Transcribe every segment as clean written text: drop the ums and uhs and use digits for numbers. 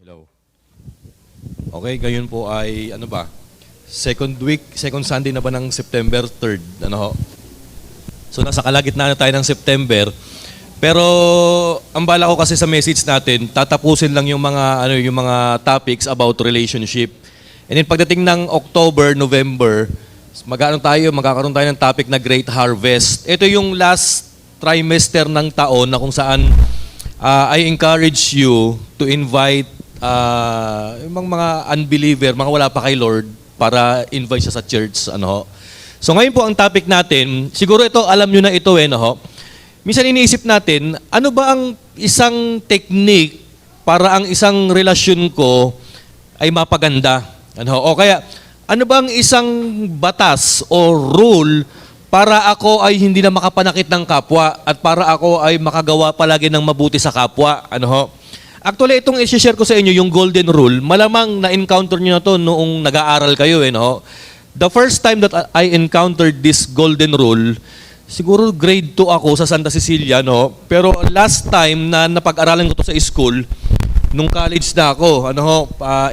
Hello. Okay, ngayon po ay ano ba? Second Sunday na ba ng September 3rd? Ano ho? So nasa kalagitnaan na tayo ng September. Pero ang bala ko kasi sa message natin, tatapusin lang yung mga topics about relationship. And then pagdating ng October, November, magkakaroon tayo ng topic na Great Harvest. Ito yung last trimester ng taon na kung saan I encourage you to invite yung mga unbeliever, mga wala pa kay Lord, para invite siya sa church. So ngayon po ang topic natin, siguro ito, alam nyo na ito Minsan iniisip natin, ano ba ang isang technique para ang isang relasyon ko ay mapaganda? O kaya, ano ba ang isang batas o rule para ako ay hindi na makapanakit ng kapwa at para ako ay makagawa palagi ng mabuti sa kapwa? Actually, itong i-share ko sa inyo, yung golden rule, malamang na-encounter nyo na to noong nag-aaral kayo. The first time that I encountered this golden rule, siguro grade 2 ako sa Santa Cecilia, pero last time na napag-aralan ko to sa school, nung college na ako,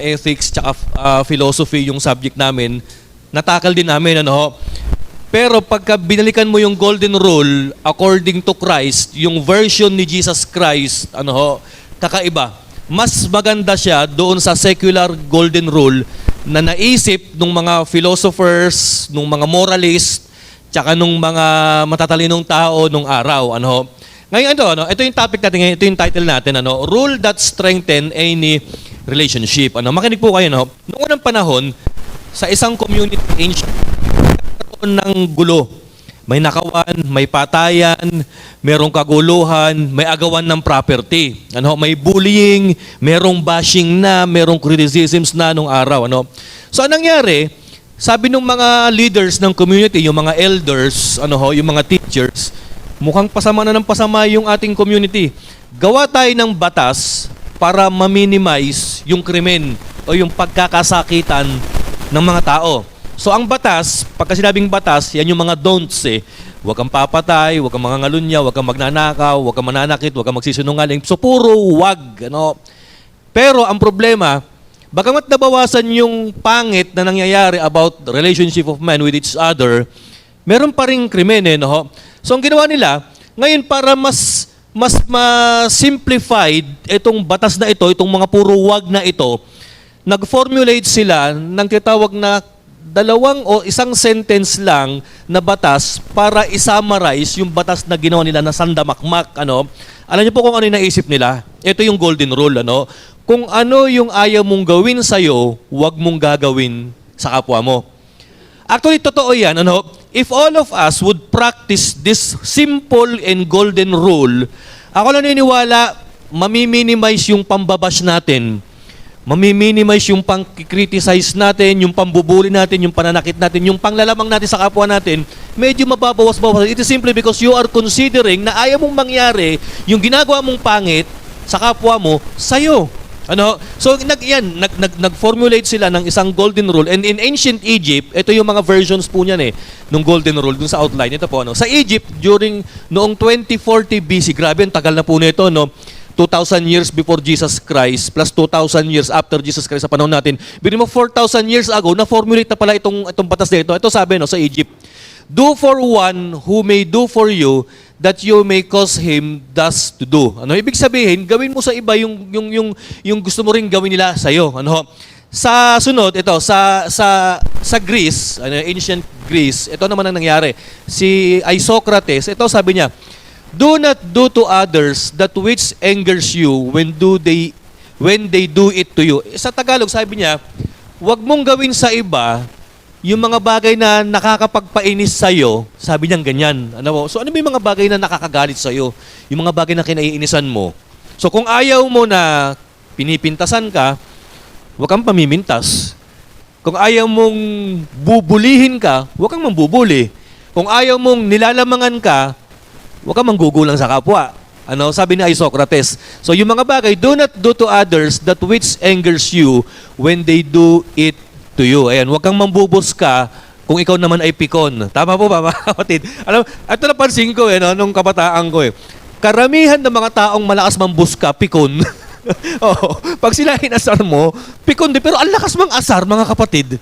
ethics tsaka philosophy yung subject namin, natakal din namin, Pero pagka binalikan mo yung golden rule, according to Christ, yung version ni Jesus Christ, kakaiba. Mas maganda siya doon sa secular golden rule na naisip ng mga philosophers, ng mga moralists, tsaka nung mga matatalinong tao nung araw. Ngayon ito yung topic natin ngayon, ito yung title natin, Rule that strengthen any relationship. Makinig po kayo, Noong unang panahon, sa isang community, nagkaroon ng gulo. May nakawan, may patayan, merong kaguluhan, may agawan ng property. May bullying, merong bashing na, merong criticisms na nung araw. So anong nangyari? Sabi ng mga leaders ng community, yung mga elders, yung mga teachers, mukhang pasama na ng pasama yung ating community. Gawa tayo ng batas para ma-minimize yung krimen o yung pagkakasakitan ng mga tao. So ang batas, pagka sinabing batas, yan yung mga don'ts Huwag kang papatay, huwag kang mangangalunya, huwag kang magnanakaw, huwag kang mananakit, huwag kang magsisinungaling. So puro wag. Pero ang problema, bagamat nabawasan yung pangit na nangyayari about the relationship of men with each other, meron pa rin krimen So ang ginawa nila, ngayon para mas ma-simplified itong batas na ito, itong mga puro wag na ito, nag-formulate sila ng tinatawag na dalawang o isang sentence lang na batas para i-summarize yung batas na ginawa nila na sandamakmak. Alam niyo po kung ano yung naisip nila? Ito yung golden rule. Kung ano yung ayaw mong gawin sa'yo, huwag mong gagawin sa kapwa mo. Actually, totoo yan. If all of us would practice this simple and golden rule, ako naniniwala, mamiminimize yung pambabash natin. Mamiminimize yung pang-criticize natin, yung pambubuli natin, yung pananakit natin, yung panglalamang natin sa kapwa natin, medyo mababawas-bawas. It is simply because you are considering na ayaw mong mangyari yung ginagawa mong pangit sa kapwa mo, sa'yo. So, nag-formulate sila ng isang golden rule. And in ancient Egypt, ito yung mga versions po niyan ng golden rule dun sa outline. Ito po, Sa Egypt, noong 2040 BC, grabe, ang tagal na po nito, 2,000 years before Jesus Christ plus 2,000 years after Jesus Christ sa panahon natin. Bigyan mo 4,000 years ago, na-formulate na pala itong batas na ito. Ito sabi sa Egypt, do for one who may do for you that you may cause him thus to do. Ibig sabihin, gawin mo sa iba yung gusto mo ring gawin nila sa iyo. Sa sunod, ito, sa Greece, ancient Greece, ito naman ang nangyari. Si Isocrates, ito sabi niya, do not do to others that which angers you when they do it to you. Sa Tagalog, sabi niya, huwag mong gawin sa iba yung mga bagay na nakakapagpainis sa'yo. Sabi niya ganyan. So ano ba yung mga bagay na nakakagalit sa'yo? Yung mga bagay na kinaiinisan mo. So kung ayaw mo na pinipintasan ka, huwag kang pamimintas. Kung ayaw mong bubulihin ka, huwag kang mambubuli. Kung ayaw mong nilalamangan ka, huwag kang manggugulang sa kapwa. Sabi ni Isocrates. So yung mga bagay, do not do to others that which angers you when they do it to you. Ayan, huwag kang mambubos ka kung ikaw naman ay pikon. Tama po ba, mga kapatid? Ito napansin ko nung kabataan ko Karamihan ng mga taong malakas mambuska, pikon. Oo. Pag sila inasar mo, pikon din. Pero ang lakas mang asar, mga kapatid.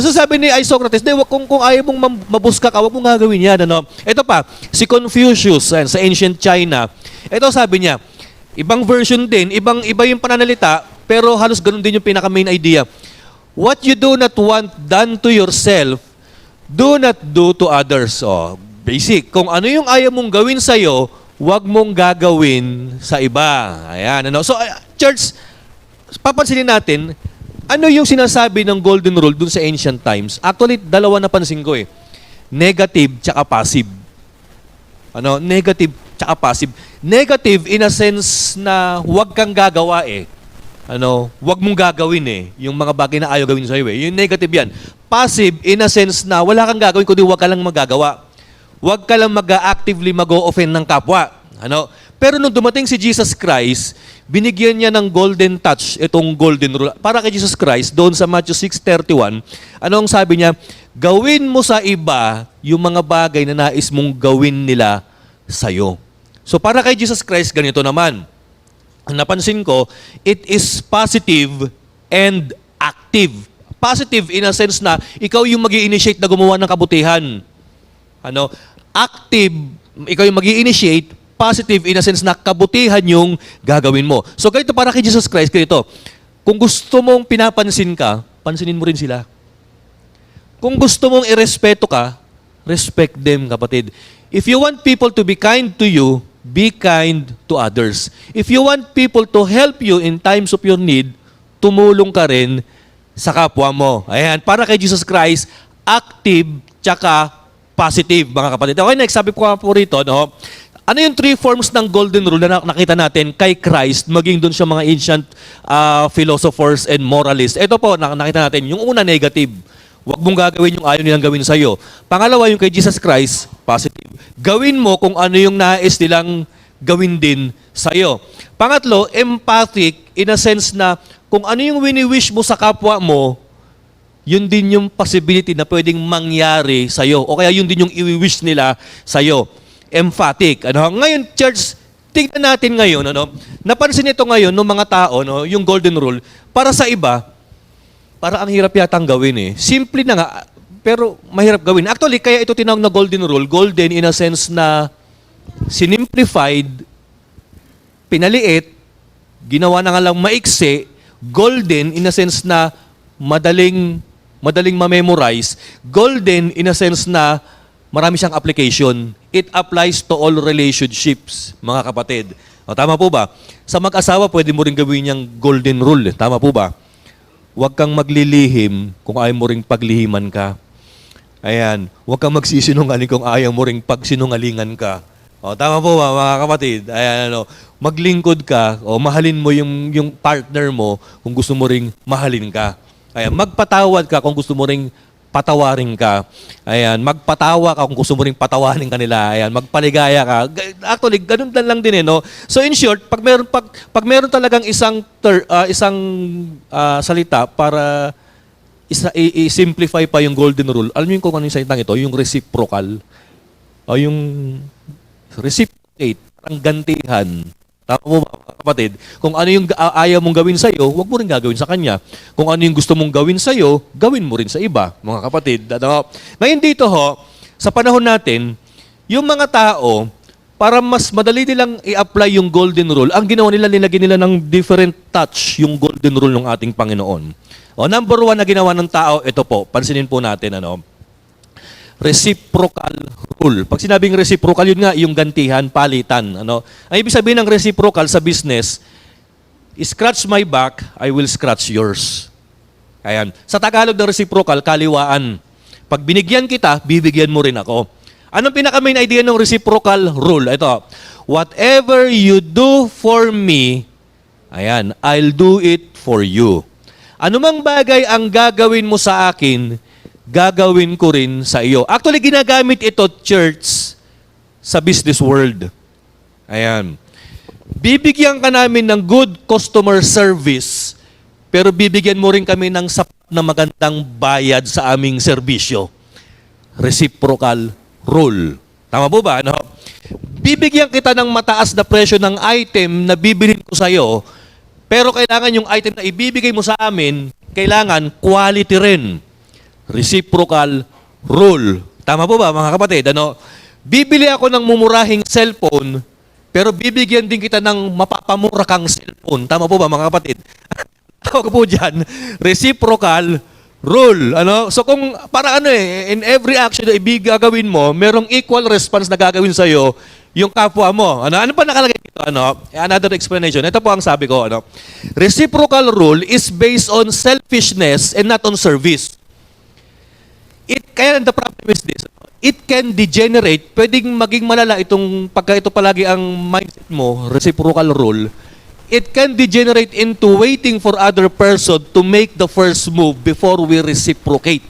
So sabi ni Isocrates, kung ayaw mong mabuska ka, huwag mong gagawin yan. Ito pa, si Confucius sa ancient China, ito sabi niya, ibang version din, iba yung pananalita, pero halos ganun din yung pinaka-main idea. What you do not want done to yourself, do not do to others. Basic. Kung ano yung ayaw mong gawin sa'yo, huwag mong gagawin sa iba. Ayan. So, church, papansinin natin, ano yung sinasabi ng golden rule dun sa ancient times? Actually, dalawa napansin ko eh. Negative tsaka passive. Negative tsaka passive. Negative in a sense na huwag kang gagawa eh. Huwag mong gagawin eh. Yung mga bagay na ayaw gawin sa'yo eh. Yung negative yan. Passive in a sense na wala kang gagawin kundi huwag ka lang magagawa. Huwag ka lang mag-actively mag-o-offend ng kapwa. Pero nung dumating si Jesus Christ, binigyan niya ng golden touch, itong golden rule. Para kay Jesus Christ, doon sa Matthew 6:31, ang sabi niya? Gawin mo sa iba yung mga bagay na nais mong gawin nila sa'yo. So para kay Jesus Christ, ganito naman. Ang napansin ko, it is positive and active. Positive in a sense na ikaw yung mag-i-initiate na gumawa ng kabutihan. Active, ikaw yung mag-i-initiate. Positive in a sense na kabutihan yung gagawin mo. So ganito para kay Jesus Christ, ganito. Kung gusto mong pinapansin ka, pansinin mo rin sila. Kung gusto mong irespeto ka, respect them, kapatid. If you want people to be kind to you, be kind to others. If you want people to help you in times of your need, tumulong ka rin sa kapwa mo. Ayan, para kay Jesus Christ, active tsaka positive, mga kapatid. Okay, next, sabi ko po rito, ano yung three forms ng golden rule na nakita natin kay Christ, maging doon sa mga ancient philosophers and moralists? Ito po, nakita natin. Yung una, negative. Huwag mong gagawin yung ayaw nilang gawin sa'yo. Pangalawa, yung kay Jesus Christ, positive. Gawin mo kung ano yung nais nilang gawin din sa'yo. Pangatlo, empathic in a sense na kung ano yung wini-wish mo sa kapwa mo, yun din yung possibility na pwedeng mangyari sa'yo. O kaya yun din yung i-wish nila sa'yo. Emphatic. Ngayon, church, tignan natin ngayon, napansin ito ngayon ng mga tao, yung golden rule, para sa iba, para ang hirap yatang gawin eh. Simple na nga, pero mahirap gawin. Actually, kaya ito tinawag na golden rule. Golden in a sense na sinimplified, pinaliit, ginawa na nga lang maiksi. Golden in a sense na madaling ma-memorize. Golden in a sense na marami siyang application. It applies to all relationships, mga kapatid. Tama po ba? Sa mag-asawa, pwede mo rin gawin yung golden rule. Tama po ba? Huwag kang maglilihim kung ayaw mo ring paglihiman ka. Ayan. Huwag kang magsisinungaling kung ayaw mo ring pagsinungalingan ka. Tama po ba, mga kapatid? Ayan, maglingkod ka, mahalin mo yung partner mo kung gusto mo ring mahalin ka. Ayan, magpatawad ka kung gusto mo ring patawarin ka. Ayan, magpatawa ka kung gusto mo ring patawarin kanila. Ayan, magpaligaya ka. Actually, ganun lang din So in short, pag meron talagang isang salita para i-simplify pa yung golden rule. Alam niyo kung ano yung salitang ito, yung reciprocal. O yung reciprocate, parang gantihan. Tama mo mga kapatid? Kung ano yung ayaw mong gawin sa'yo, huwag mo rin gagawin sa kanya. Kung ano yung gusto mong gawin sa'yo, gawin mo rin sa iba, mga kapatid. Ngayon dito sa panahon natin, yung mga tao, para mas madali nilang i-apply yung golden rule, ang ginawa nila, nilagyan nila ng different touch yung golden rule ng ating Panginoon. Number one na ginawa ng tao, ito po, pansinin po natin, reciprocal rule. Pag sinabing reciprocal, yun nga, yung gantihan, palitan. Ang ibig sabihin ng reciprocal sa business, scratch my back, I will scratch yours. Ayan. Sa Tagalog ng reciprocal, kaliwaan. Pag binigyan kita, bibigyan mo rin ako. Anong pinaka-main idea ng reciprocal rule? Ito, whatever you do for me, ayan, I'll do it for you. Anumang bagay ang gagawin mo sa akin, gagawin ko rin sa iyo. Actually, ginagamit ito, church, sa business world. Ayan. Bibigyan ka namin ng good customer service, pero bibigyan mo rin kami ng sapat na magandang bayad sa aming serbisyo. Reciprocal rule. Tama po ba? bibigyan kita ng mataas na presyo ng item na bibilhin ko sa'yo, pero kailangan yung item na ibibigay mo sa amin, kailangan quality rin. Reciprocal rule. Tama po ba, mga kapatid? Ano? Bibili ako ng mumurahing cellphone, pero bibigyan din kita ng mapapamura kang cellphone. Tama po ba, mga kapatid? Tawag po dyan, reciprocal rule. Ano? So kung, para ano in every action na gagawin mo, merong equal response na gagawin sa'yo yung kapwa mo. Ano pa nakalagay dito? Another explanation. Ito po ang sabi ko. Reciprocal rule is based on selfishness and not on service. Kaya the problem is this. It can degenerate, pwedeng maging malala itong pagka ito palagi ang mindset mo, reciprocal rule. It can degenerate into waiting for other person to make the first move before we reciprocate.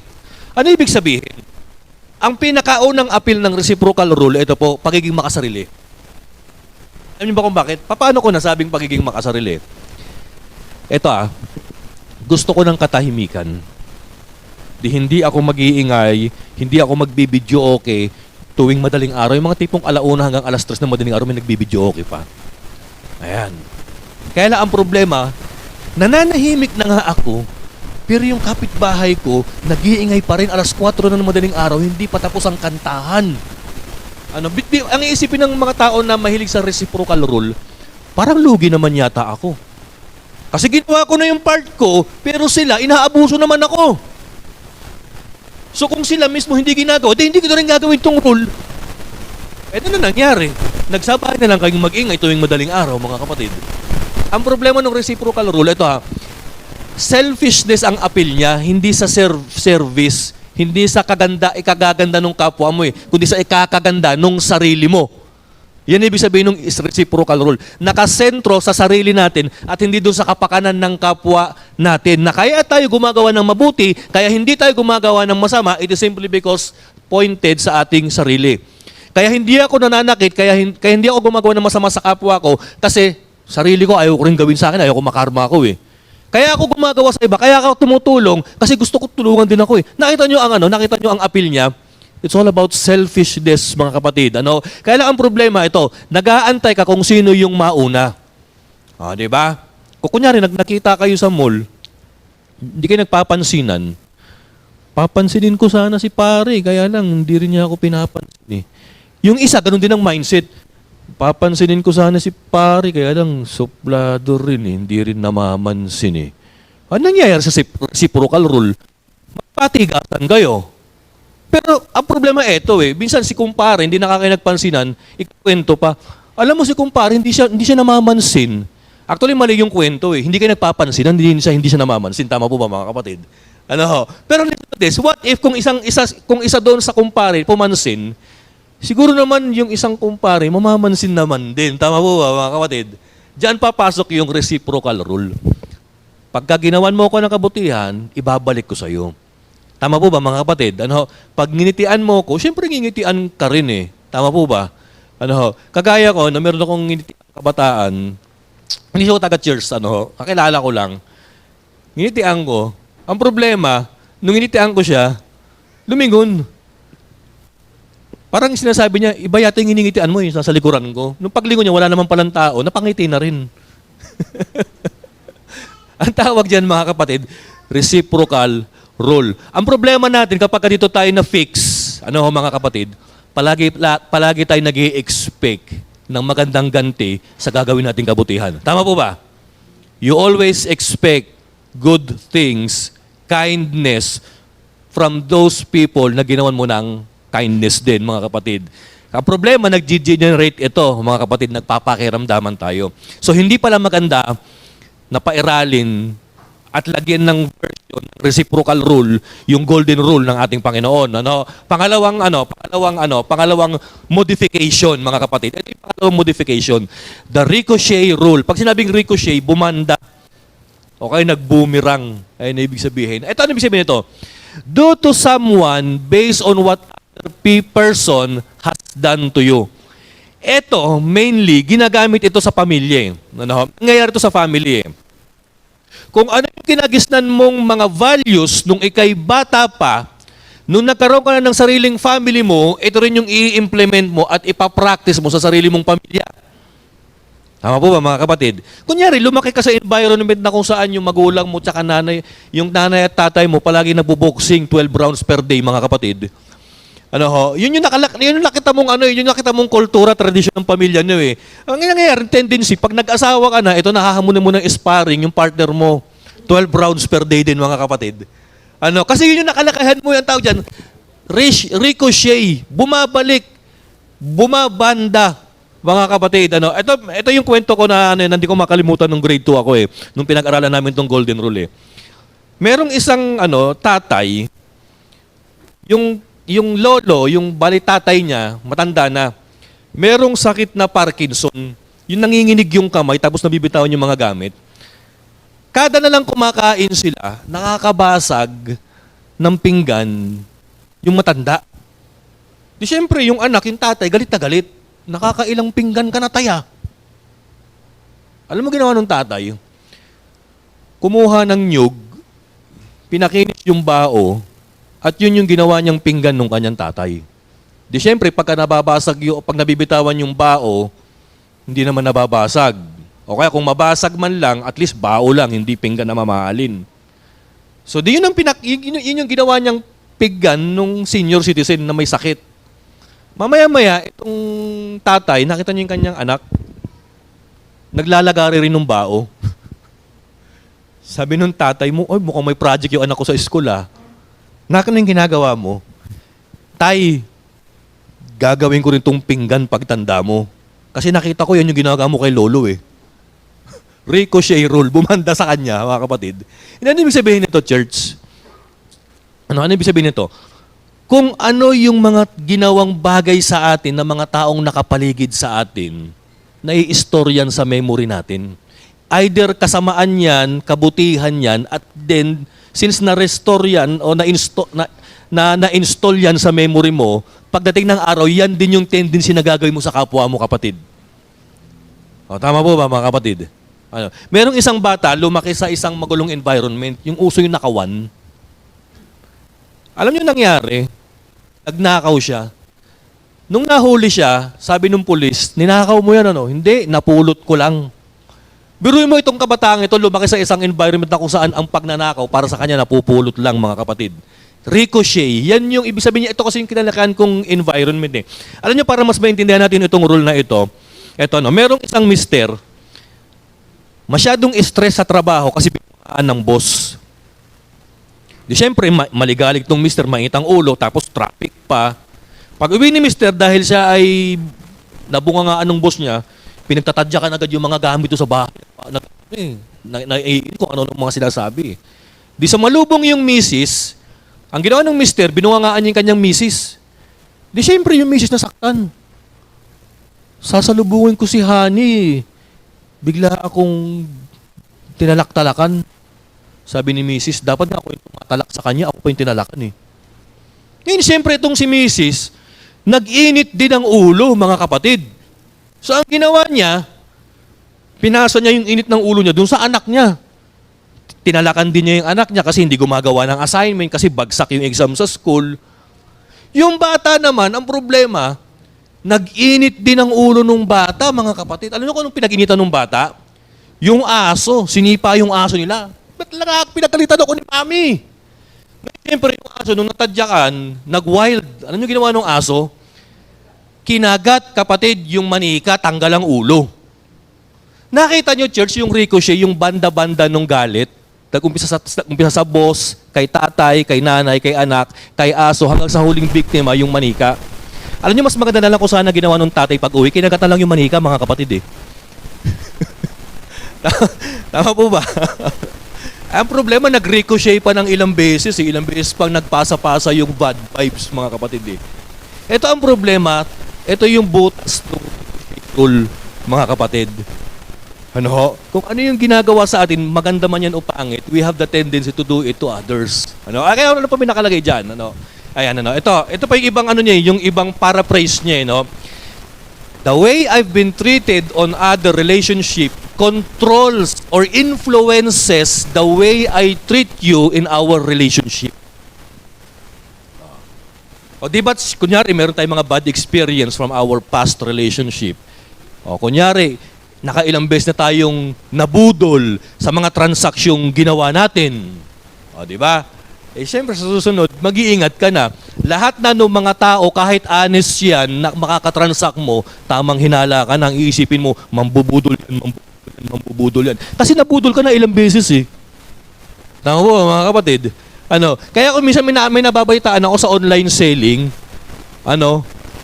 Ano ibig sabihin? Ang pinakaunang appeal ng reciprocal rule, ito po, pagiging makasarili. Alam niyo ba kung bakit? Paano ko nasabing pagiging makasarili? Ito gusto ko ng katahimikan. Hindi ako mag-iingay, hindi ako magbibidyo okay tuwing madaling araw. Yung mga tipong alauna hanggang alas 3 ng madaling araw may nagbibidyo okay pa. Ayan. Kaya lang ang problema, nananahimik na nga ako, pero yung kapitbahay ko, nag-iingay pa rin alas 4 na ng madaling araw, hindi pa tapos ang kantahan. Ang iisipin ng mga tao na mahilig sa reciprocal rule, parang lugi naman yata ako. Kasi ginawa ko na yung part ko, pero sila, inaabuso naman ako. So kung sila mismo hindi ginagawa, hindi ko na rin gagawin itong rule. Ano na nangyari? Nagsabay na lang kayong mag-ingay tuwing madaling araw, mga kapatid. Ang problema ng reciprocal rule, ito selfishness ang appeal niya, hindi sa service, hindi sa ikagaganda ng kapwa mo kundi sa ikakaganda ng sarili mo. Yan ibig sabihin ng reciprocal rule. Nakasentro sa sarili natin at hindi doon sa kapakanan ng kapwa natin. Na kaya tayo gumagawa ng mabuti, kaya hindi tayo gumagawa ng masama, it is simply because pointed sa ating sarili. Kaya hindi ako nananakit, kaya hindi ako gumagawa ng masama sa kapwa ko kasi sarili ko ayaw ko rin gawin sa akin, ayaw ko makarma ako Kaya ako gumagawa sa iba, kaya ako tumutulong kasi gusto ko tulungan din ako Nakita niyo ang appeal niya? It's all about selfishness, mga kapatid. Kaya lang ang problema ito, nag-aantay ka kung sino yung mauna. Di ba? Kung kunyari, nakita kayo sa mall, hindi kayo nagpapansinan, papansinin ko sana si pare, kaya lang, hindi rin niya ako pinapansin Yung isa, ganun din ang mindset. Papansinin ko sana si pare, kaya lang, suplado rin hindi rin namamansin Ano nangyayari sa reciprocal rule? Magpatigasan kayo. Pero ang problema minsan si kumpare hindi nagpansinan, ikuwento pa. Alam mo si kumpare hindi siya namamansin. Actually mali yung kwento Hindi kayo nagpapansin, hindi siya namamansin. Tama po ba, mga kapatid? Pero listen to this, what if kung isa doon sa kumpare pumansin, siguro naman yung isang kumpare mamamansin naman din. Tama po ba, mga kapatid? Diyan papasok yung reciprocal rule. Pagka ginawan mo ko ng kabutihan, ibabalik ko sa iyo. Tama po ba, mga kapatid? Pag nginitian mo ko, syempre ngingitian ka rin Tama po ba? Kagaya ko, na meron akong nginitian kabataan, hindi siya ko taga-church, kakilala ko lang. Nginitian ko. Ang problema, nung nginitian ko siya, lumingon. Parang sinasabi niya, iba yata yung nginitian mo sa likuran ko. Nung paglingon niya, wala naman palang tao, napangiti na rin. Ang tawag dyan, mga kapatid, reciprocal rule. Ang problema natin kapag dito tayo na fix, mga kapatid, palagi tayo nag-i-expect ng magandang ganti sa gagawin nating kabutihan. Tama po ba? You always expect good things, kindness from those people na ginawan mo ng kindness din, mga kapatid. Ang problema, nag-generate ito, mga kapatid, nagpapakiramdaman tayo. So, hindi pala maganda na pairalin at lagyan ng version, reciprocal rule, yung golden rule ng ating Panginoon. Pangalawang modification, mga kapatid. Ito yung pangalawang modification. The ricochet rule. Pag sinabing ricochet, bumanda. Okay, nag-boomerang. Ayun na ibig sabihin. Ito, ano ibig sabihin ito? Do to someone based on what other person has done to you. Ito, mainly, ginagamit ito sa pamilya. Nangyayari ito sa family Kung ano yung kinagisnan mong mga values nung ikay bata pa, Nung nagkaroon ka na ng sariling family mo, ito rin yung i-implement mo at ipapractice mo sa sarili mong pamilya. Tama po ba mga kapatid? Kunyari, lumaki ka sa environment na kung saan yung magulang mo tsaka nanay, yung nanay at tatay mo palagi nagbo-boxing 12 rounds per day mga kapatid. Ano ho? Yun yung nakita mong yun yung nakita mong kultura, tradisyon ng pamilya niyo eh. Ang nangyayari, tendency, pag nag-asawa ka na, ito nahahamunin mo ng sparring, yung partner mo, 12 rounds per day din mga kapatid. Kasi yun yung nakalakahan mo, yung tawag dyan, ricochet, bumabalik, bumabanda, mga kapatid. Ito yung kwento ko na hindi ko makalimutan nung grade 2 ako eh, nung pinag-aralan namin tong Golden Rule eh. Merong isang tatay, yung lolo, yung tatay niya, matanda na, merong sakit na Parkinson, yung nanginginig yung kamay tapos nabibitawan yung mga gamit. Kada na lang kumakain sila, nakakabasag ng pinggan yung matanda. Di syempre, yung anak, yung tatay, galit na galit. Nakakailang pinggan ka na taya. Alam mo ginawa ng tatay? Kumuha ng nyug, pinakinis yung bao, at yun yung ginawa niyang pinggan ng kanyang tatay. Di syempre, pag nabibitawan yung bao, hindi naman nababasag. O kaya kung mabasag man lang, at least bao lang, hindi pinggan na mamahalin. So di yun yung ginawa niyang pinggan nung senior citizen na may sakit. Mamaya-maya, itong tatay, nakita niya yung kanyang anak, naglalagari rin ng bao. Sabi nung tatay mo, mukhang may project yung anak ko sa school ah. Nakano yung ginagawa mo? Tay, gagawin ko rin tong pinggan pagtanda mo. Kasi nakita ko yan yung ginagawa mo kay lolo eh. Ricochet rule, bumanda sa kanya, mga kapatid. Ano ibig sabihin nito, church? Ano ibig sabihin nito? Kung ano yung mga ginawang bagay sa atin ng mga taong nakapaligid sa atin, nai-istoryan sa memory natin. Either kasamaan yan, kabutihan yan, at then, since na-restore yan o na-install yan sa memory mo, pagdating ng araw, yan din yung tendency na gagawin mo sa kapwa mo, kapatid. Tama po ba, mga kapatid? Merong isang bata, lumaki sa isang magulong environment, yung uso yung nakawan. Alam niyo nangyari, nagnakaw siya. Nung nahuli siya, sabi nung pulis, ninakaw mo yan Hindi, napulot ko lang. Biruin mo itong kabataang ito, lumaki sa isang environment na kung saan ang pagnanakaw para sa kanya napupulot lang mga kapatid. Ricochet, yan yung ibig sabihin niya, ito kasi yung kinalakaan kong environment eh. Alam niyo, para mas maintindihan natin itong rule na ito, merong isang mister, masyadong stress sa trabaho kasi binungaan ng boss. Di syempre, maligalig tong mister, mainit ang ulo, tapos traffic pa. Pag uwi ni mister, dahil siya ay nabungangaan ng boss niya, pinagtatadyakan agad yung mga gamit sa bahay. Naiin kung ano ng mga sinasabi. Di sa malubong yung misis, ang ginawa ng mister, binungangaan niya yung kanyang misis. Di syempre, yung misis nasaktan. Sasalubungin ko si Honey. Bigla akong tinalak-talakan. Sabi ni Mrs., dapat na ako yung tumatalak sa kanya, ako pa yung tinalakan eh. Ngayon, siyempre itong si Mrs., nag-init din ang ulo, mga kapatid. So, ang ginawa niya, pinasa niya yung init ng ulo niya dun sa anak niya. Tinalakan din niya yung anak niya kasi hindi gumagawa ng assignment, kasi bagsak yung exam sa school. Yung bata naman, ang problema, nag-init din ang ulo ng bata, mga kapatid. Alam niyo kung anong pinag-initan ng bata? Yung aso, sinipa yung aso nila. Ba't pinagkalitan ako ni Mami? Siyempre, yung aso, nung natadyakan, nag-wild. Ano yung ginawa ng aso? Kinagat, kapatid, yung manika, tanggal ang ulo. Nakita nyo, church, yung ricochet, yung banda-banda ng galit. Nag-umpisa sa boss, kay tatay, kay nanay, kay anak, kay aso, hanggang sa huling biktima, yung manika. Alam nyo, mas maganda na lang kung sana ginawa ng tatay pag-uwi, kinagatan lang yung manika, mga kapatid eh. Tama po ba? Ang problema, nag-ricochet pa ng ilang beses eh. Ilang beses pang nagpasa-pasa yung bad vibes, mga kapatid eh. Ito ang problema, ito yung butas ng rule, mga kapatid. Kung ano yung ginagawa sa atin, maganda man yan o pangit, we have the tendency to do it to others. Kaya ano pa may nakalagay dyan? Ayan, ito pa yung ibang yung ibang paraphrase niya, The way I've been treated on other relationship controls or influences the way I treat you in our relationship. O di ba, kunyari, meron tayong mga bad experience from our past relationship. O kunyari, nakailang beses na tayong nabudol sa mga transaksyong ginawa natin. O di ba? Eh siyempre sa susunod, mag-iingat ka na. Lahat na ng mga tao, kahit honest yan, na makakatransact mo, tamang hinala ka nang iisipin mo, mambubudol yan, mambubudol yan. Kasi nabudol ka na ilang beses eh. Tama po mga kapatid. Kaya kung minsan may nababaitaan ako sa online selling,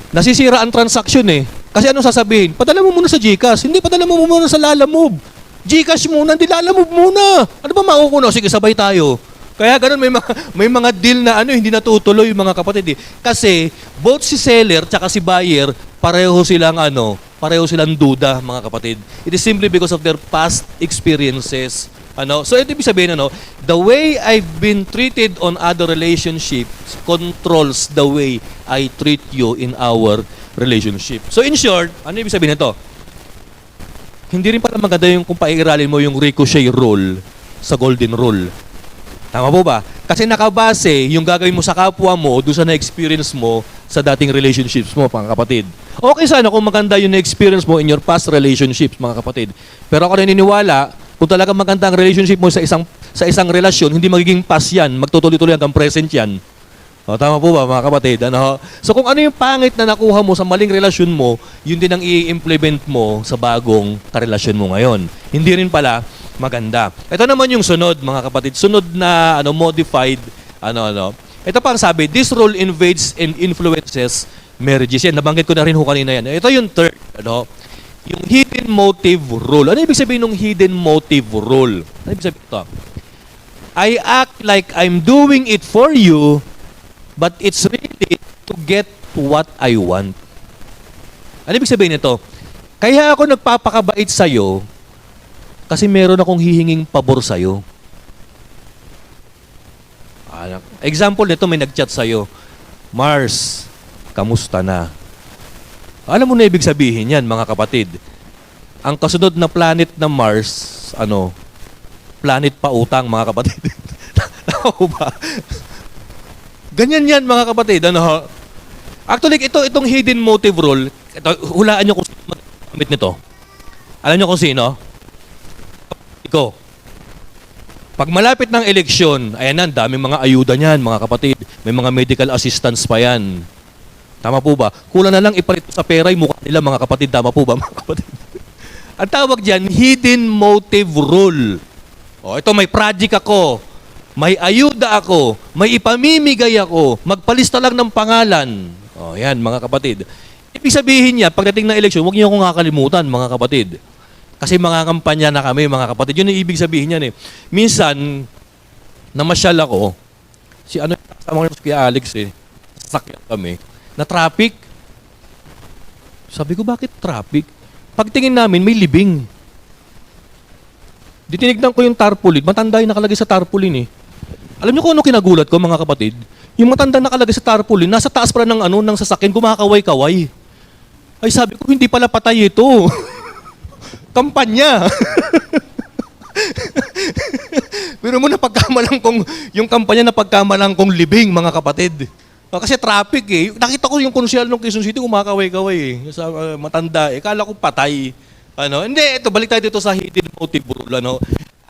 nasisira ang transaction eh. Kasi anong sasabihin? Padala mo muna sa GCash. Hindi, padala mo muna sa Lalamove. GCash muna, hindi Lalamove muna. Ano ba makukuno? Sige, sabay tayo. Kaya ganun, may mga deal na hindi natutuloy mga kapatid eh. Kasi both si seller tsaka si buyer, pareho silang duda mga kapatid. It is simply because of their past experiences. So ito ibig sabihin, the way I've been treated on other relationships controls the way I treat you in our relationship. So in short, ano ibig sabihin nito? Hindi rin pala maganda yung kung paiiralin mo yung ricochet rule sa golden rule. Tama po ba? Kasi nakabase yung gagawin mo sa kapwa mo doon sa na-experience mo sa dating relationships mo, mga kapatid. Okay sana kung maganda yung na-experience mo in your past relationships, mga kapatid. Pero ako naniniwala, kung talaga maganda ang relationship mo sa isang relasyon, hindi magiging past yan, magtutuloy-tuloy hanggang present yan. Tama po ba, mga kapatid? So kung ano yung pangit na nakuha mo sa maling relasyon mo, yun din ang i-implement mo sa bagong karelasyon mo ngayon. Hindi rin pala maganda. Ito naman yung sunod, mga kapatid. Sunod na modified, Ito pa ang sabi, this rule invades and influences marriages. Yan, nabanggit ko na rin kanina yan. Ito yung third, yung hidden motive rule. Ano ibig sabihin ng hidden motive rule? Ano ibig sabihin ito? I act like I'm doing it for you, but it's really to get what I want. Ano ibig sabihin nito? Kaya ako nagpapakabait sa'yo kasi meron akong hihinging pabor sa'yo. Example nito, may nag-chat sa'yo, Mars, kamusta na? Alam mo na ibig sabihin yan, mga kapatid. Ang kasunod na planet na Mars, planet pa utang, mga kapatid. Tama ba? Ganyan yan, mga kapatid. Actually, itong hidden motive rule, hulaan nyo kung sino magamit nito. Alam nyo kung sino? Ikaw. Pag malapit ng eleksyon, ayan na, daming mga ayuda niyan, mga kapatid. May mga medical assistance pa yan. Tama po ba? Kulang na lang ipalit sa pera yung mukha nila, mga kapatid. Tama po ba, mga kapatid? Ang tawag dyan, hidden motive rule. Ito may project ako, may ayuda ako, may ipamimigay ako, magpalista lang ng pangalan. Yan, mga kapatid. Ibig sabihin niya, pagdating ng eleksyon, huwag niyo akong kakalimutan, mga kapatid. Kasi mga kampanya na kami, mga kapatid. Yun ang ibig sabihin niyan eh. Minsan, namasyal ako, kasama ko si Alex eh, sasakyan kami, na traffic. Sabi ko, bakit traffic? Pagtingin namin, may libing. Tinignan ko yung tarpaulin. Matanda yung nakalagay sa tarpaulin eh. Alam niyo kung ano kinagulat ko, mga kapatid? Yung matanda nakalagay sa tarpaulin, nasa taas pala ng sasakyan, kumakaway-kaway. Ay sabi ko, hindi pala patay ito. Kampanya. Pero mo napagkamalang kong, yung kampanya napagkamalang kong libing, mga kapatid. Kasi traffic eh. Nakita ko yung konsyal ng Quezon City kumakaway-kaway eh. Sa matanda eh. Kala ko patay. Hindi, ito, balik tayo dito sa hidden motive rule.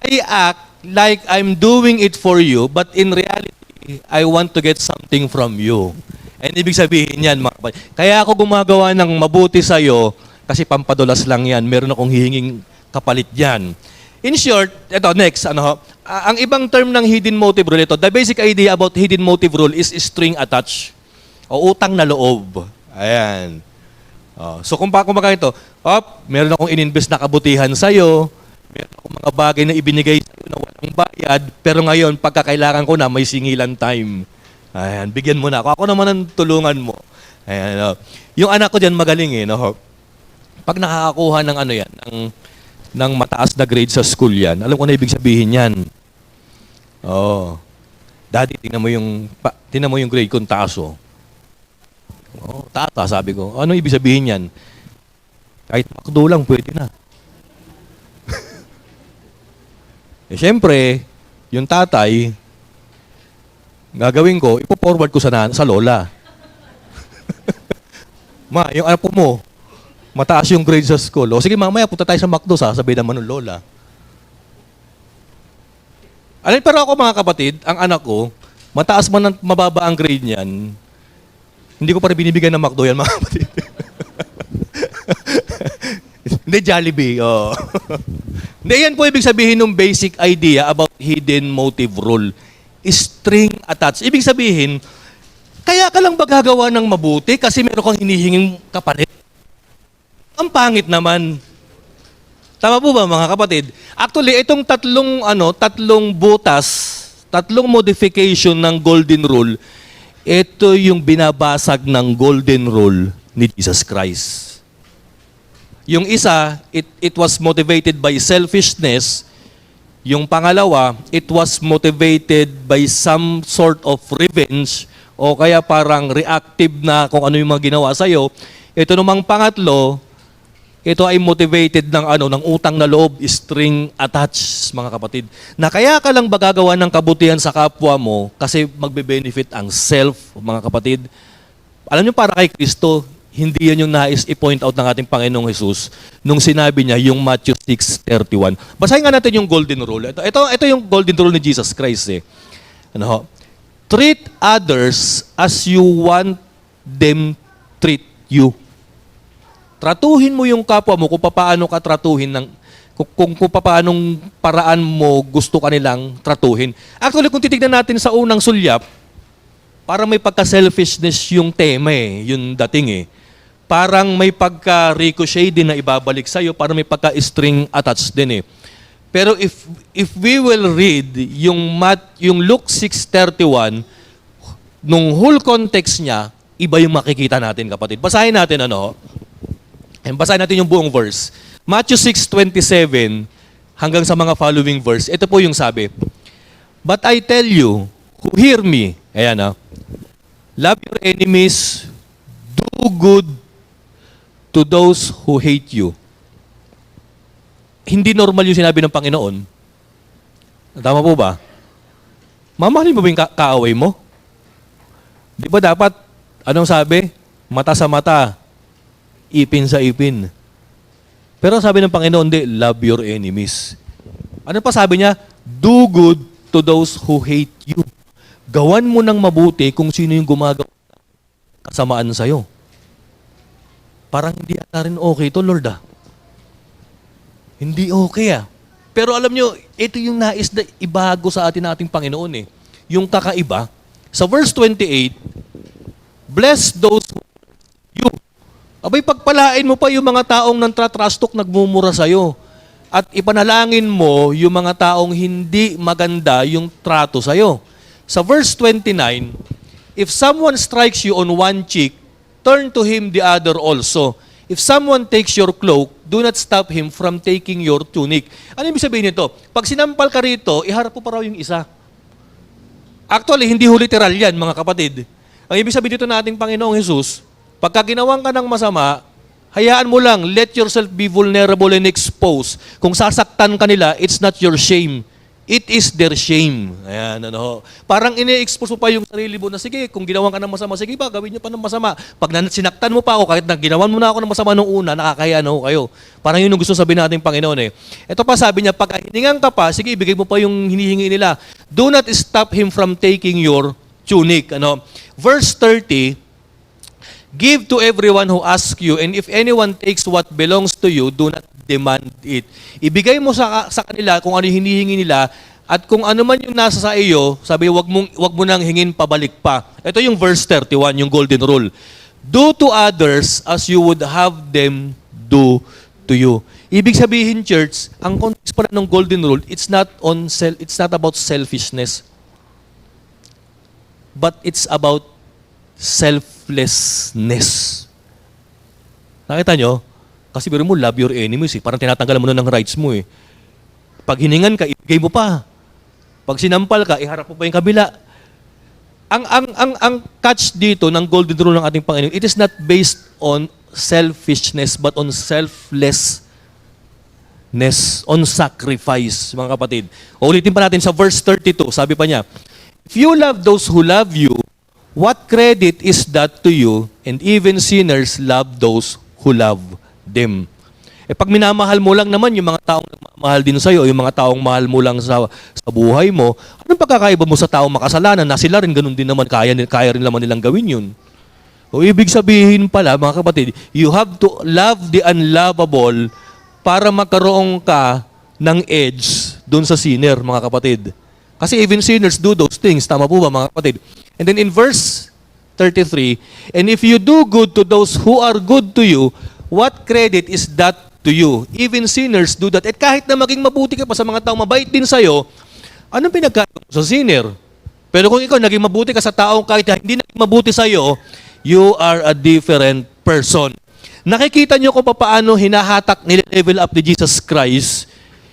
I act like I'm doing it for you, but in reality, I want to get something from you. And ibig sabihin yan, mga kapatid. Kaya ako gumagawa ng mabuti sa'yo, kasi pampadulas lang yan. Meron akong hihinging kapalit yan. In short, ito, next, ang ibang term ng hidden motive rule, ito, the basic idea about hidden motive rule is string attached o utang na loob. Ayan. So kung kumbaga ito, meron akong ininvest na kabutihan sa'yo, meron akong mga bagay na ibinigay sa'yo na walang bayad, pero ngayon, pagkakailangan ko na, may singilan time. Ayan, bigyan mo na ako. Ako naman ang tulungan mo. Ayan, yung anak ko dyan magaling eh. Pag nakakakuha ng ng mataas na grade sa school yan, alam ko na ibig sabihin yan. Daddy, tingnan mo yung grade kong taas oh. Tata, sabi ko. Ano ibig sabihin yan? Kahit makdo lang, pwede na. Siyempre, yung tatay, gagawin ko, ipo-forward ko sa lola. Ma, yung apo mo, mataas yung grade sa school. O sige, mamaya punta tayo sa McDo, sasabihin naman ng lola. Pero ako mga kapatid, ang anak ko, mataas man mababa ang grade niyan, hindi ko pa rin binibigyan ng McDo yan mga kapatid. Hindi, Jollibee. Oh. Hindi, yan po ibig sabihin ng basic idea about hidden motive rule. String attached. Ibig sabihin, kaya ka lang ba gagawa ng mabuti kasi meron kang hinihinging kapalit? Ang pangit naman. Tama po ba mga kapatid? Actually, itong tatlong butas, tatlong modification ng golden rule, ito yung binabasag ng golden rule ni Jesus Christ. Yung isa, it was motivated by selfishness. Yung pangalawa, it was motivated by some sort of revenge o kaya parang reactive na kung ano yung mga ginawa sa'yo. Ito namang pangatlo, ito ay motivated ng utang na loob, string attached, mga kapatid. Na kaya ka lang ba gagawa ng kabutihan sa kapwa mo kasi magbe-benefit ang self, mga kapatid. Alam niyo, para kay Kristo, hindi yan yung nais i-point out ng ating Panginoong Jesus nung sinabi niya yung Matthew 6:31. Basahin nga natin yung golden rule. Ito yung golden rule ni Jesus Christ eh. Treat others as you want them treat you. Tratuhin mo yung kapwa mo kung paano ka tratuhin kung paanong paraan mo gusto kanilang tratuhin. Actually, kung titignan natin sa unang sulyap, parang may pagka-selfishness yung tema yung dating eh. Parang may pagka-ricochet din na ibabalik sa'yo, parang may pagka-string attached din eh. Pero if we will read yung Luke 6:31, nung whole context niya, iba yung makikita natin, kapatid. Basahin natin basahin natin yung buong verse. Matthew 6:27 hanggang sa mga following verse. Ito po yung sabi. But I tell you, who hear me, love your enemies, do good to those who hate you. Hindi normal yung sinabi ng Panginoon. Tama po ba? Mamahalin mo ba yung kaaway mo? Di ba dapat, anong sabi? Mata sa mata, ipin sa ipin. Pero sabi ng Panginoon, love your enemies. Ano pa sabi niya? Do good to those who hate you. Gawan mo ng mabuti kung sino yung gumagawa ng kasamaan sa'yo. Parang hindi ata rin okay to, Lord Hindi okay Pero alam nyo, ito yung nais na ibago sa ating Panginoon eh. Yung kakaiba. Sa verse 28, bless those who you. Abay, pagpalain mo pa yung mga taong nantratrastok nagmumura sa'yo. At ipanalangin mo yung mga taong hindi maganda yung trato sa'yo. Sa verse 29, if someone strikes you on one cheek, turn to him the other also. If someone takes your cloak, do not stop him from taking your tunic. Ano ibig sabihin nito? Pag sinampal ka rito, iharap mo pa raw yung isa. Actually, hindi ho literal yan, mga kapatid. Ang ibig sabihin dito na ating Panginoong Jesus, pagka ginawan ka ng masama, hayaan mo lang, let yourself be vulnerable and exposed. Kung sasaktan ka nila, it's not your shame. It is their shame. Ayan, Parang ine-expose mo pa yung sarili mo na, sige, kung ginawan ka ng masama, sige ba, gawin niyo pa ng masama. Pag sinaktan mo pa ako, kahit na ginawan mo na ako ng masama nung una, nakakahiya na ako kayo. Parang yun yung gusto sabihin natin, Panginoon eh. Ito pa sabi niya, pag hiningan ka pa, sige, ibigay mo pa yung hinihingi nila. Do not stop him from taking your tunic. Verse 30, give to everyone who asks you, and if anyone takes what belongs to you, do not demand it. Ibigay mo sa kanila kung ano yung hinihingi nila at kung ano man yung nasa sa iyo, sabi wag mo nang hingin pabalik pa. Ito yung verse 31, yung golden rule. Do to others as you would have them do to you. Ibig sabihin, church, ang context pala ng golden rule, it's not about selfishness. But it's about selflessness. Nakita nyo? Kasi biro mo, love your enemies eh. Parang tinatanggalan mo na ng rights mo eh. Pag hiningan ka, ibigay mo pa. Pag sinampal ka, iharap mo pa yung kabila. Ang catch dito ng golden rule ng ating Panginoon, it is not based on selfishness, but on selflessness, on sacrifice, mga kapatid. Ulitin pa natin sa verse 32, sabi pa niya, if you love those who love you, What credit is that to you? And even sinners love those who love them. Pag minamahal mo lang naman yung mga taong mahal din sa'yo, yung mga taong mahal mo lang sa buhay mo, anong pagkakaiba mo sa taong makasalanan na sila rin ganun din naman, kaya rin naman nilang gawin yun? O ibig sabihin pala, mga kapatid, you have to love the unlovable para magkaroon ka ng edge doon sa sinner, mga kapatid. Kasi even sinners do those things. Tama po ba, mga kapatid? And then in verse 33, and if you do good to those who are good to you, what credit is that to you? Even sinners do that. At kahit na maging mabuti ka pa sa mga taong mabait din sa'yo, anong pinagkaiba mo sa sinner? Pero kung ikaw naging mabuti ka sa taong kahit hindi naging mabuti sa'yo, you are a different person. Nakikita niyo kung paano hinahatak, nile-level up ni Jesus Christ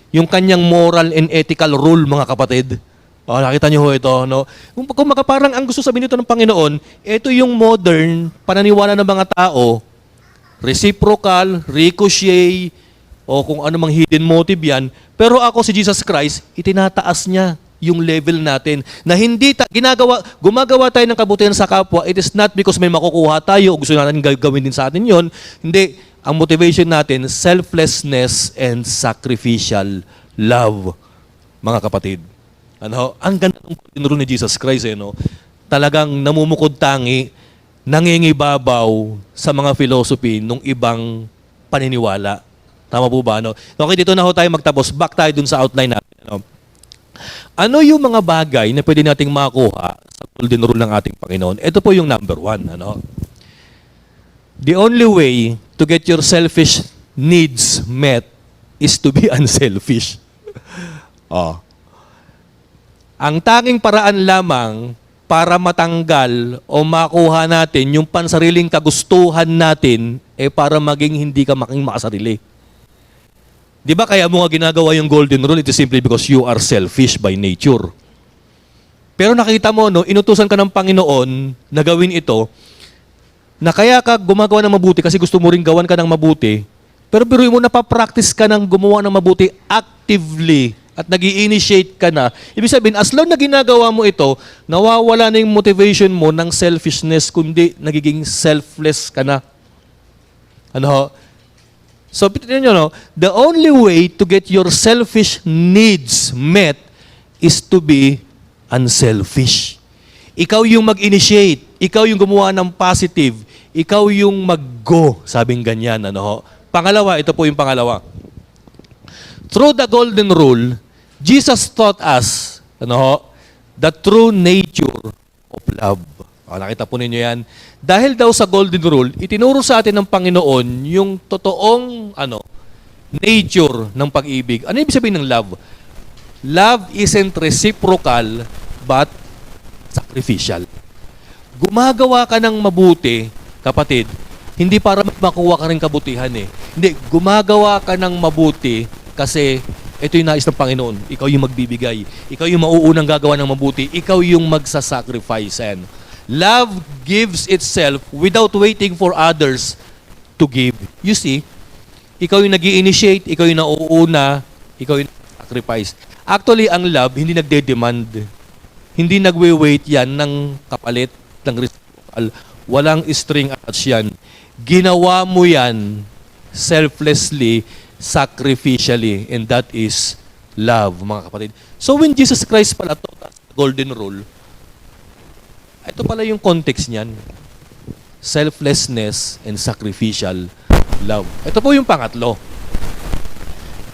yung kanyang moral and ethical rule, mga kapatid. Nakita niyo ho ito, no? Kung parang ang gusto sabihin nito ng Panginoon, ito yung modern pananiwala ng mga tao, reciprocal, ricochet, o kung ano mang hidden motive yan. Pero ako si Jesus Christ, itinataas niya yung level natin na hindi gumagawa tayo ng kabutihan sa kapwa. It is not because may makukuha tayo o gusto natin gawin din sa atin yon. Hindi. Ang motivation natin, selflessness and sacrificial love, mga kapatid. Ang ganda ng tinuro ni Jesus Christ, no? Talagang namumukod tangi, nangingibabaw sa mga philosophy ng ibang paniniwala. Tama po ba? No? Okay, dito na ho tayo magtapos. Back tayo dun sa outline natin. Ano yung mga bagay na pwede nating makuha sa golden rule ng ating Panginoon? Ito po yung number 1. The only way to get your selfish needs met is to be unselfish. Ang tanging paraan lamang para matanggal o makuha natin yung pansariling kagustuhan natin para maging hindi ka makasarili. Di ba kaya mo nga ginagawa yung golden rule? It is simply because you are selfish by nature. Pero nakita mo, no, inutusan ka ng Panginoon na gawin ito, na kaya ka gumagawa ng mabuti kasi gusto mo rin gawan ka ng mabuti, pero biruin mo, napapractice ka ng gumawa ng mabuti actively at nag-i-initiate ka na. Ibig sabihin, as long na ginagawa mo ito, nawawala na yung motivation mo ng selfishness, kundi nagiging selfless ka na. So, tignan nyo, the only way to get your selfish needs met is to be unselfish. Ikaw yung mag-initiate, ikaw yung gumawa ng positive, ikaw yung mag-go, sabing ganyan. Pangalawa, ito po yung pangalawa. Through the golden rule, Jesus taught us the true nature of love. Nakita po ninyo yan. Dahil daw sa golden rule, itinuro sa atin ng Panginoon yung totoong nature ng pag-ibig. Ano ibig sabihin ng love? Love isn't reciprocal but sacrificial. Gumagawa ka ng mabuti, kapatid, hindi para makuha ka rin kabutihan Hindi, gumagawa ka ng mabuti kasi ito yung nais ng Panginoon. Ikaw yung magbibigay. Ikaw yung mauunang gagawa ng mabuti. Ikaw yung magsasacrifice. Love gives itself without waiting for others to give. You see, ikaw yung nag-i-initiate, ikaw yung nauuna, ikaw yung sacrifice. Actually, ang love, hindi nagde-demand. Hindi nagwe-wait yan ng kapalit, ng reciprocal. Walang string attached yan. Ginawa mo yan selflessly, sacrificially, and that is love, mga kapatid. So when Jesus Christ pala taught us the golden rule, ito pala yung context niyan. Selflessness and sacrificial love. Ito po yung pangatlo.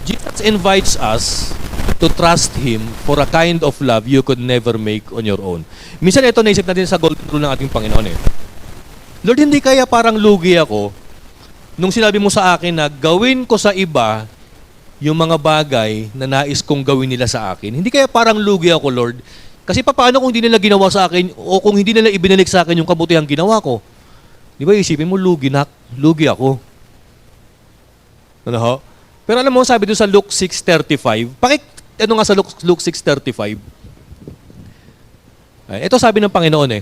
Jesus invites us to trust Him for a kind of love you could never make on your own. Minsan ito naisip natin sa golden rule ng ating Panginoon Lord, hindi kaya parang lugi ako nung sinabi mo sa akin na gawin ko sa iba yung mga bagay na nais kong gawin nila sa akin. Hindi kaya parang lugi ako, Lord? Kasi paano kung hindi nila ginawa sa akin o kung hindi nila ibinalik sa akin yung kabutihang ginawa ko? Di ba isipin mo, lugi ako. Pero alam mo, sabi doon sa Luke 6:35, nga sa Luke 6:35? Ito sabi ng Panginoon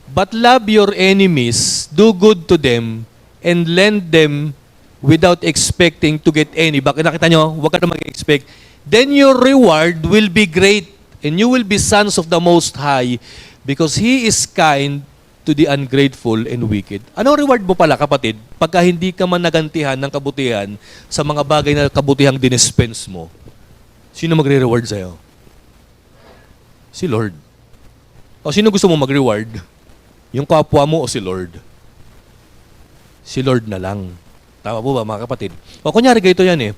But love your enemies, do good to them, and lend them without expecting to get any. Bakit nakita nyo? Huwag ka na mag-expect. Then your reward will be great, and you will be sons of the Most High, Because He is kind to the ungrateful and wicked. Anong reward mo pala, kapatid, pagka hindi ka man nagantihan ng kabutihan sa mga bagay na kabutihang dinispense mo? Sino magre-reward sa'yo? Si Lord. O sino gusto mo mag-reward? Yung kapwa mo o si Lord? Si Lord na lang. Tama po ba, mga kapatid? O kunyari, ganito yan eh.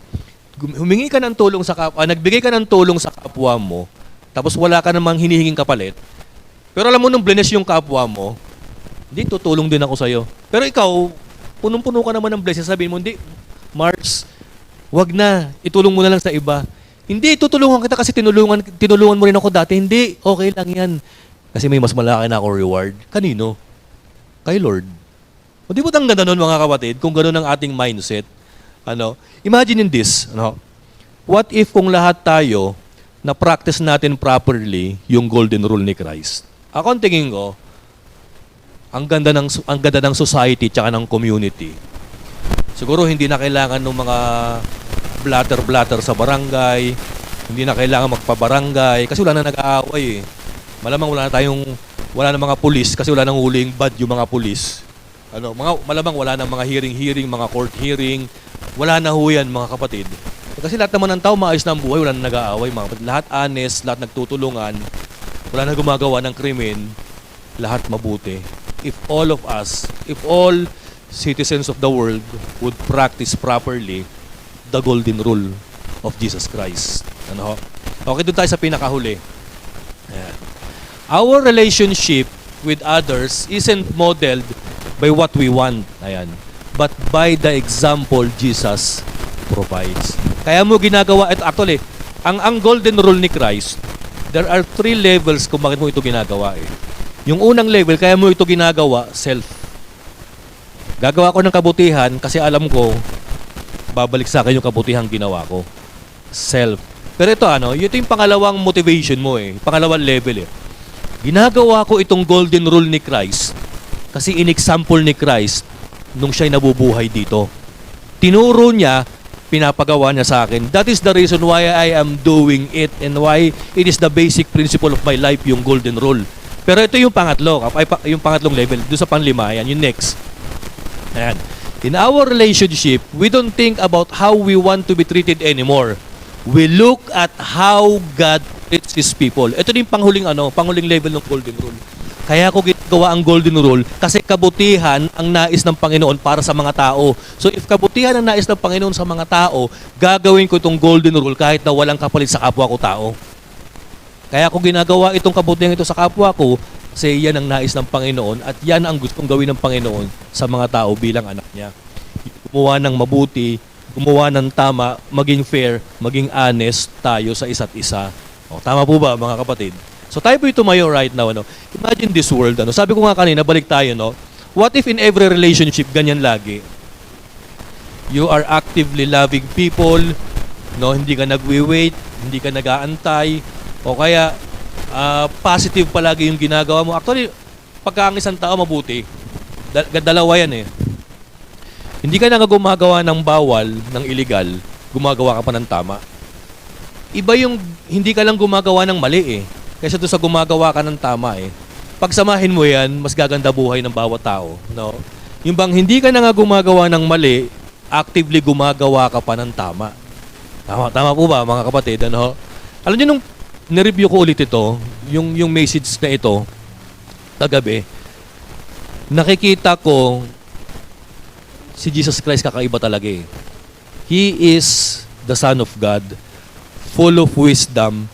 Humingi ka ng tulong sa kapwa, nagbigay ka ng tulong sa kapwa mo, tapos wala ka namang hinihinging kapalit, pero alam mo nung bless yung kapwa mo, hindi, tutulong din ako sa'yo. Pero ikaw, punong-puno ka naman ng blessing. Sabihin mo, hindi, Mars, wag na. Itulong mo na lang sa iba. Hindi, tutulungan kita kasi tinulungan mo rin ako dati. Hindi, okay lang yan. Kasi may mas malaki na ako reward. Kanino? Kay Lord. O di ba ang ganda nun, mga kapatid, kung gano'n ang ating mindset? Imagine in this, what if kung lahat tayo na practice natin properly yung golden rule ni Christ? Ako ang tingin ko, ang ganda ng society tsaka ng community. Siguro hindi na kailangan ng mga blatter-blatter sa barangay, hindi na kailangan magpabarangay kasi wala na nag-aaway eh. Malamang wala na mga pulis kasi wala nang huling bad yung mga pulis. Malamang wala na mga hearing, mga court hearing. Wala na ho yan, mga kapatid. Kasi lahat naman ng tao maayos na ang buhay, wala na nag-aaway, mga kapatid. Lahat honest, lahat nagtutulungan, wala na gumagawa ng krimen, lahat mabuti. If all citizens of the world would practice properly the golden rule of Jesus Christ. Okay, doon tayo sa pinakahuli. Ayan. Our relationship with others isn't modeled by what we want, but by the example Jesus provides. Kaya mo ginagawa, actually, ang golden rule ni Christ, there are 3 levels kung bakit mo ito ginagawa eh. Yung unang level, kaya mo ito ginagawa, self. Gagawa ko ng kabutihan kasi alam ko, babalik sa akin yung kabutihang ginawa ko. Self. Pero ito ito yung pangalawang motivation mo eh. Pangalawang level eh. Ginagawa ko itong golden rule ni Christ kasi in-example ni Christ nung siya'y nabubuhay dito. Tinuro niya, pinapagawa niya sa akin. That is the reason why I am doing it and why it is the basic principle of my life, yung golden rule. Pero ito yung pangatlo, yung pangatlong level, doon sa panlima, yung next. Ayan. In our relationship, we don't think about how we want to be treated anymore. We look at how God treats His people. Ito din panghuling level ng golden rule. Kaya ko ginagawa ang golden rule kasi kabutihan ang nais ng Panginoon para sa mga tao. So if kabutihan ang nais ng Panginoon sa mga tao, gagawin ko itong golden rule kahit na walang kapalit sa kapwa ko tao. Kaya ko ginagawa itong kabutihan ito sa kapwa ko kasi yan ang nais ng Panginoon at yan ang gustong gawin ng Panginoon sa mga tao bilang anak niya. Gumawa ng mabuti, gumawa ng tama, maging fair, maging honest tayo sa isa't isa. Tama po ba, mga kapatid? So tayo po tumayo right now. Imagine this world. Sabi ko nga kanina, balik tayo. What if in every relationship, ganyan lagi? You are actively loving people, hindi ka nagwi-wait, hindi ka nag-aantay, o kaya positive palagi yung ginagawa mo. Actually, pagka ang isang tao mabuti, dalawa yan eh. Hindi ka na gumagawa ng bawal, ng illegal, gumagawa ka pa ng tama. Iba yung hindi ka lang gumagawa ng mali eh. Kaysa doon sa gumagawa ka ng tama eh. Pagsamahin mo yan, mas gaganda buhay ng bawat tao. Yung bang hindi ka na nga gumagawa ng mali, actively gumagawa ka pa ng tama. Tama po ba, mga kapatid? Alam niyo nung nireview ko ulit ito, yung message na ito, kagabi, nakikita ko si Jesus Christ kakaiba talaga eh. He is the Son of God, full of wisdom,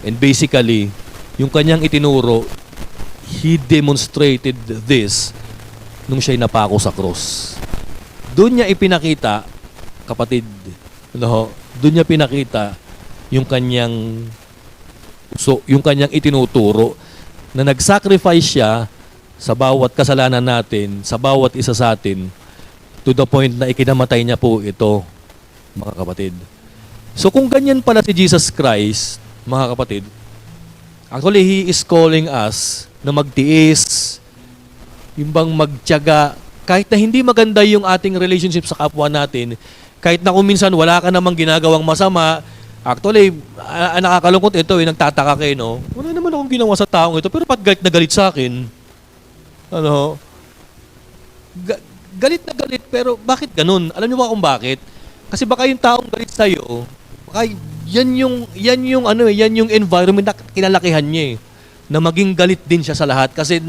and basically, yung kanyang itinuro, He demonstrated this nung siya'y napako sa cross. Doon niya ipinakita, kapatid, doon niya pinakita yung kanyang itinuturo na nag-sacrifice siya sa bawat kasalanan natin, sa bawat isa sa atin, to the point na ikinamatay niya po ito, mga kapatid. So kung ganyan pala si Jesus Christ, mga kapatid, actually, He is calling us na magtiis, yung bang magtiyaga, kahit na hindi maganda yung ating relationship sa kapwa natin, kahit na kung minsan wala ka namang ginagawang masama, Actually, nakakalungkot ito, nagtataka kayo, no? Wala naman akong ginawa sa taong ito, pero ba't galit na galit sa akin? Ano? Galit na galit, pero bakit ganun? Alam niyo ba kung bakit? Kasi baka yung taong galit sa'yo, baka yan yung environment na kinalakihan niya eh. Na maging galit din siya sa lahat kasi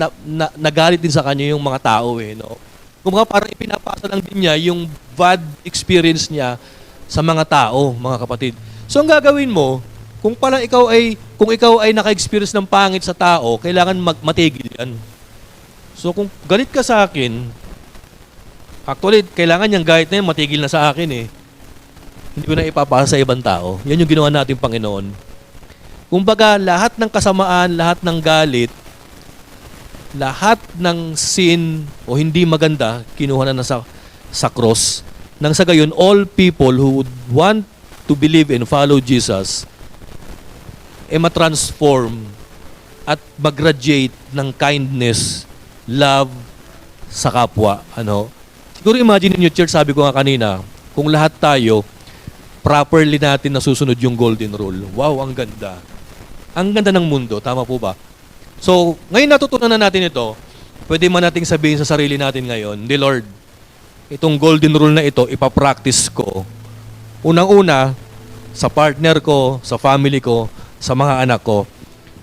nagalit din sa kanya yung mga tao eh, no? Kung baka parang ipinapasa lang din niya yung bad experience niya sa mga tao, mga kapatid. So ang gagawin mo, kung ikaw ay naka-experience ng pangit sa tao, kailangan matigil yan. So kung galit ka sa akin, actually, kailangan yung galit na yan, matigil na sa akin eh. Hindi ko na ipapasa sa ibang tao. Yan yung ginawa natin, Panginoon. Kumbaga, lahat ng kasamaan, lahat ng galit, lahat ng sin o hindi maganda, kinuha na sa cross. Nang sa gayon, all people who would want to believe and follow Jesus matransform at mag-graduate ng kindness, love sa kapwa. Ano? Siguro imagine niyo, church, sabi ko nga kanina, kung lahat tayo, properly natin nasusunod yung golden rule. Wow, ang ganda. Ang ganda ng mundo, tama po ba? So, ngayon natutunan na natin ito, pwede man nating sabihin sa sarili natin ngayon, Lord, itong golden rule na ito, ipapractice ko. Unang-una, sa partner ko, sa family ko, sa mga anak ko.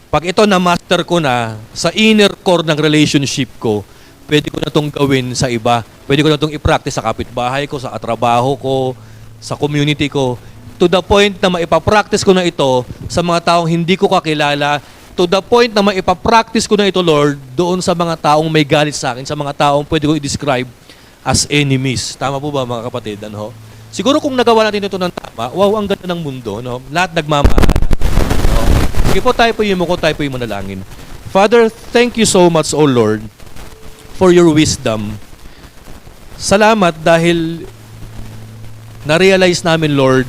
Pag ito na-master ko na, sa inner core ng relationship ko, pwede ko na itong gawin sa iba. Pwede ko na itong i-practice sa kapitbahay ko, sa katrabaho ko, sa community ko. To the point na maipapractice ko na ito sa mga taong hindi ko kakilala. To the point na maipapractice ko na ito, Lord, doon sa mga taong may galit sa akin, sa mga taong pwede ko i-describe as enemies. Tama po ba, mga kapatid? Ano? Siguro kung nagawa natin ito ng tama, wow, ang ganda ng mundo. No? Lahat nagmamahalan. No? Sige po, tayo po yung manalangin. Father, thank you so much, O Lord, for your wisdom. Salamat dahil na-realize namin, Lord,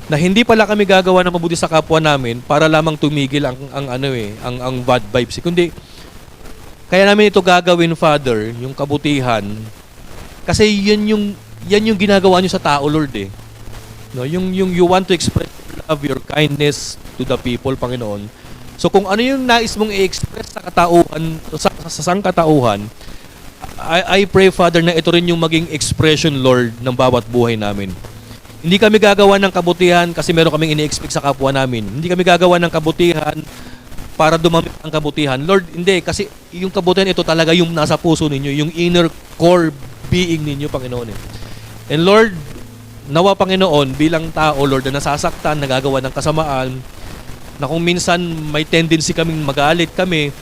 na hindi pala kami gagawa ng mabuti sa kapwa namin para lamang tumigil ang bad vibes. Kundi kaya namin ito gagawin, Father, yung kabutihan. Kasi yan yung ginagawa niyo sa tao, Lord eh. No, yung you want to express your love, your kindness to the people, Panginoon. So kung ano yung nais mong i-express sa katauhan, sa sangkatauhan, I pray, Father, na ito rin yung maging expression, Lord, ng bawat buhay namin. Hindi kami gagawa ng kabutihan kasi meron kaming ini-expect sa kapwa namin. Hindi kami gagawa ng kabutihan para dumami ang kabutihan. Lord, hindi. Kasi yung kabutihan ito talaga yung nasa puso ninyo, yung inner core being ninyo, Panginoon. And Lord, nawa, Panginoon, bilang tao, Lord, na nasasaktan, nagagawa ng kasamaan, na kung minsan may tendency kaming magalit kami,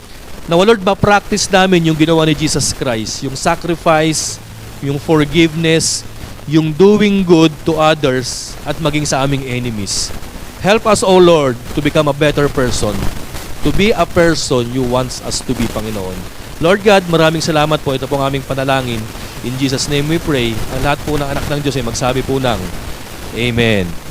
na Lord, ma-practice namin yung ginawa ni Jesus Christ, yung sacrifice, yung forgiveness, yung doing good to others at maging sa aming enemies. Help us, O Lord, to become a better person, to be a person you want us to be, Panginoon. Lord God, maraming salamat po. Ito po ang aming panalangin. In Jesus' name we pray. Ang lahat po ng anak ng Diyos ay magsabi po ng Amen.